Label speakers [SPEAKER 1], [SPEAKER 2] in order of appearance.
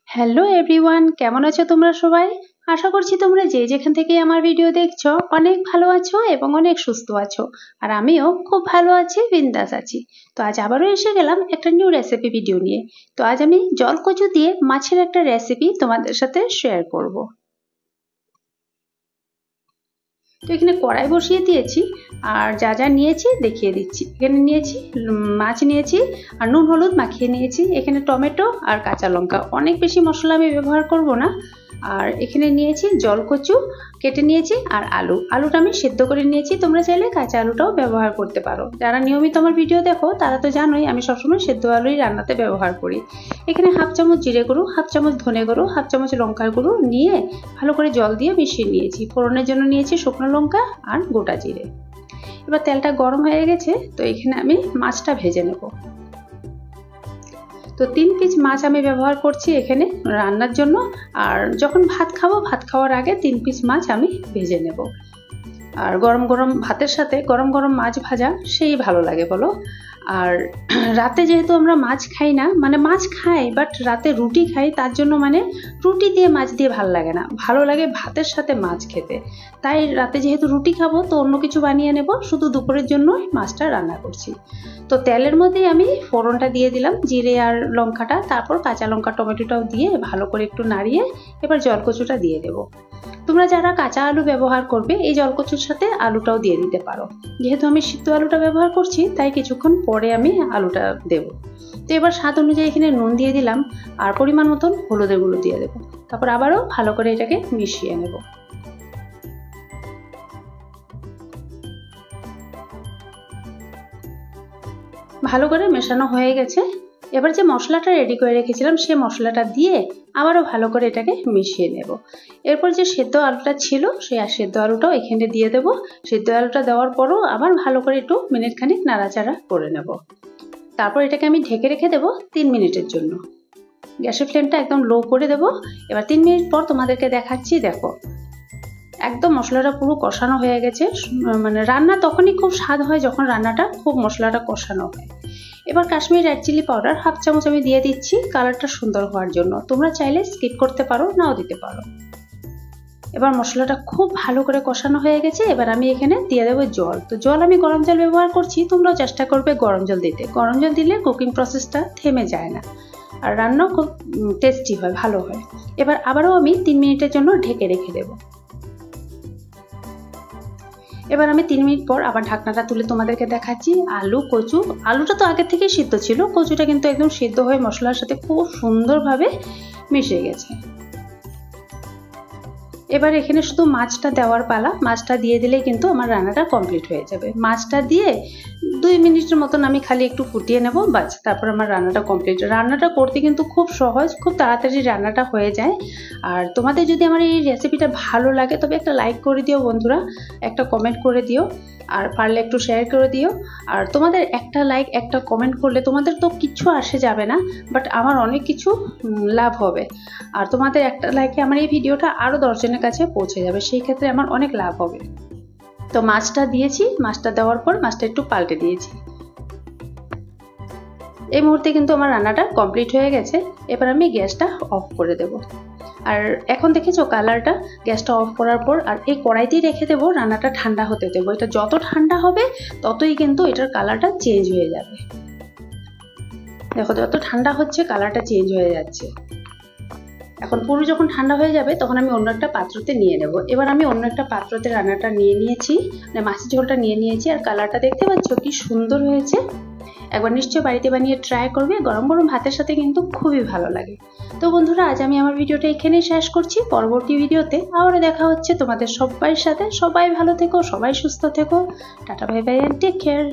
[SPEAKER 1] Hello everyone, কেমন আছো তোমরা সবাই? আশা করছি তোমরা যে যেখান থেকে আমার ভিডিও দেখছো অনেক ভালো আছো এবং অনেক সুস্থ আছো। আর আমিও খুব ভালো আছি, বিন্দাস আছি। তো আজ আবারও এসে গেলাম একটা নিউ রেসিপি ভিডিও নিয়ে। তো আজ আমি জলকচু দিয়ে মাছের একটা রেসিপি তোমাদের সাথে শেয়ার করব। তো এখানে কড়াই বসিয়ে দিয়েছি আর যা যা নিয়েছি দেখিয়ে দিচ্ছি। এখানে নিয়েছি মাছ নিয়েছি আর নুন হলুদ মাখিয়ে নিয়েছি। এখানে টমেটো আর কাঁচা লঙ্কা, অনেক বেশি মশলা আমি ব্যবহার করব না। আর এখানে নিয়েছি জলকচু কেটে নিয়েছি আর আলুটা আমি সেদ্ধ করে নিয়েছি। তোমরা চাইলে কাঁচা আলুটাও ব্যবহার করতে পারো। যারা নিয়মিত আমার ভিডিও দেখো তারা তো জানোই আমি সবসময় সেদ্ধ আলুই রান্নাতে ব্যবহার করি। এখানে হাফ চামচ জিরে গুঁড়ো, হাফ চামচ ধনে গুঁড়ো, হাফ চামচ লঙ্কার গুঁড়ো নিয়ে ভালো করে জল দিয়ে মিশিয়ে নিয়েছি। ফোড়নের জন্য নিয়েছি শুকনো লঙ্কা আর গোটা জিরে। এবার তেলটা গরম হয়ে গেছে, তো এখানে আমি মাছটা ভেজে নেব। তো 3 পিস মাছ আমি ব্যবহার করছি এখানে রান্নার জন্য। আর যখন ভাত খাবো, ভাত খাওয়ার আগে 3 পিস মাছ আমি ভেজে নেব। আর গরম গরম ভাতের সাথে গরম গরম মাছ ভাজা সেই ভালো লাগে বলো। আর রাতে যেহেতু আমরা মাছ খাই না, মানে মাছ খাই বাট রাতে রুটি খাই, তার জন্য মানে রুটি দিয়ে মাছ দিয়ে ভালো লাগে না, ভালো লাগে ভাতের সাথে মাছ খেতে। তাই রাতে যেহেতু রুটি খাবো তো অন্য কিছু বানিয়ে নেব, শুধু দুপুরের জন্য মাছটা রান্না করছি। তো তেলের মধ্যেই আমি ফোড়নটা দিয়ে দিলাম, জিরে আর লঙ্কাটা, তারপর কাঁচা লঙ্কা টমেটোটাও দিয়ে ভালো করে একটু নাড়িয়ে এবার জলকচুটা দিয়ে দেবো। তোমরা যারা কাঁচা আলু ব্যবহার করবে এই জলকচুর সাথে আলুটাও দিয়ে দিতে পারো। যেহেতু আমি সিদ্ধ আলুটা ব্যবহার করছি তাই কিছুক্ষণ পরে আমি আলুটা দেব। তো এবার স্বাদ অনুযায়ী এখানে নুন দিয়ে দিলাম আর পরিমাণ মতন হলুদের গুঁড়ো দিয়ে দেবো। তারপর আবারও ভালো করে এটাকে মিশিয়ে নেব। ভালো করে মেশানো হয়ে গেছে। এবার যে মশলাটা রেডি করে রেখেছিলাম সেই মশলাটা দিয়ে আবারও ভালো করে এটাকে মিশিয়ে নেব। এরপর যে সেদ্ধ আলুটা ছিল সেই সেদ্ধ আলুটাও এখানে দিয়ে দেব। সেদ্ধ আলুটা দেওয়ার পরও আবার ভালো করে একটু মিনিট খানিক নাড়াচাড়া করে নেব। তারপর এটাকে আমি ঢেকে রেখে দেব 3 মিনিটের জন্য। গ্যাসের ফ্লেমটা একদম লো করে দেব। এবার 3 মিনিট পর তোমাদেরকে দেখাচ্ছি। দেখো একদম মশলাটা পুরো কষানো হয়ে গেছে। মানে রান্না তখনই খুব স্বাদ হয় যখন রান্নাটা খুব মশলাটা কষানো হয়। এবার Kashmiri red chilli powder half চামচ আমি দিয়ে দিচ্ছি কালারটা সুন্দর হওয়ার জন্য। তোমরা চাইলে স্কিপ করতে পারো, নাও দিতে পারো। এবার মশলাটা খুব ভালো করে কষানো হয়ে গেছে। এবার আমি এখানে দিয়ে দেবো জল। তো জল আমি গরম জল ব্যবহার করছি, তোমরাও চেষ্টা করবে গরম জল দিতে। গরম জল দিলে কুকিং প্রসেসটা থেমে যায় না আর রান্নাও খুব টেস্টি হয়, ভালো হয়। এবার আবারও আমি 3 মিনিটের জন্য ঢেকে রেখে দেবো। এবার আমি 3 মিনিট পর আবার ঢাকনাটা তুলে তোমাদেরকে দেখাচ্ছি। কচু আলুটা তো আগে থেকেই সিদ্ধ ছিল, কচুটা কিন্তু একদম সিদ্ধ হয়ে মশলার সাথে খুব সুন্দরভাবে মিশে গেছে। এবার এখানে শুধু মাছটা দেওয়ার পালা। মাছটা দিয়ে দিলেই কিন্তু আমার রান্নাটা কমপ্লিট হয়ে যাবে। মাছটা দিয়ে 2 মিনিটের মতন আমি খালি একটু ফুটিয়ে নেব, বাস, তারপর আমার রান্নাটা কমপ্লিট। রান্নাটা করতে কিন্তু খুব সহজ, খুব তাড়াতাড়ি রান্নাটা হয়ে যায়। আর তোমাদের যদি আমার এই রেসিপিটা ভালো লাগে তবে একটা লাইক করে দিও বন্ধুরা, একটা কমেন্ট করে দিও, আর পারলে একটু শেয়ার করে দিও। আর তোমাদের একটা লাইক একটা কমেন্ট করলে তোমাদের তো কিছু আসে যাবে না, বাট আমার অনেক কিছু লাভ হবে। আর তোমাদের একটা লাইকে আমার এই ভিডিওটা আরও 10 জনের কাছে পৌঁছে যাবে, সেই ক্ষেত্রে আমার অনেক লাভ হবে। তো মাছটা দিয়েছি, মাছটা দেওয়ার পর মাছটা একটু পাল্টে দিয়েছি। এই মুহূর্তে কিন্তু আমার রান্নাটা কমপ্লিট হয়ে গেছে। এবার আমি গ্যাসটা অফ করে দেব। আর এখন দেখেছো কালারটা, গ্যাসটা অফ করার পর আর এই কড়াইতেই রেখে দেবো, রান্নাটা ঠান্ডা হতে দেবো। এটা যত ঠান্ডা হবে ততই কিন্তু এটার কালারটা চেঞ্জ হয়ে যাবে। দেখো যত ঠান্ডা হচ্ছে কালারটা চেঞ্জ হয়ে যাচ্ছে। এখন পুরো যখন ঠান্ডা হয়ে যাবে তখন আমি অন্য একটা পাত্রতে নিয়ে নেব। এবার আমি অন্য একটা পাত্রতে রান্নাটা নিয়ে নিয়েছি, মানে মাছের ঝোলটা নিয়ে নিয়েছি। আর কালারটা দেখতে পাচ্ছ কি সুন্দর হয়েছে। একবার নিশ্চয়ই বাড়িতে বানিয়ে ট্রাই করবে, গরম গরম ভাতের সাথে কিন্তু খুবই ভালো লাগে। তো বন্ধুরা আজ আমি আমার ভিডিওটা এখানেই শেষ করছি। পরবর্তী ভিডিওতে আবার দেখা হচ্ছে তোমাদের সবাই সাথে। সবাই ভালো থেকো, সবাই সুস্থ থেকো। Tata, bye bye, and take care.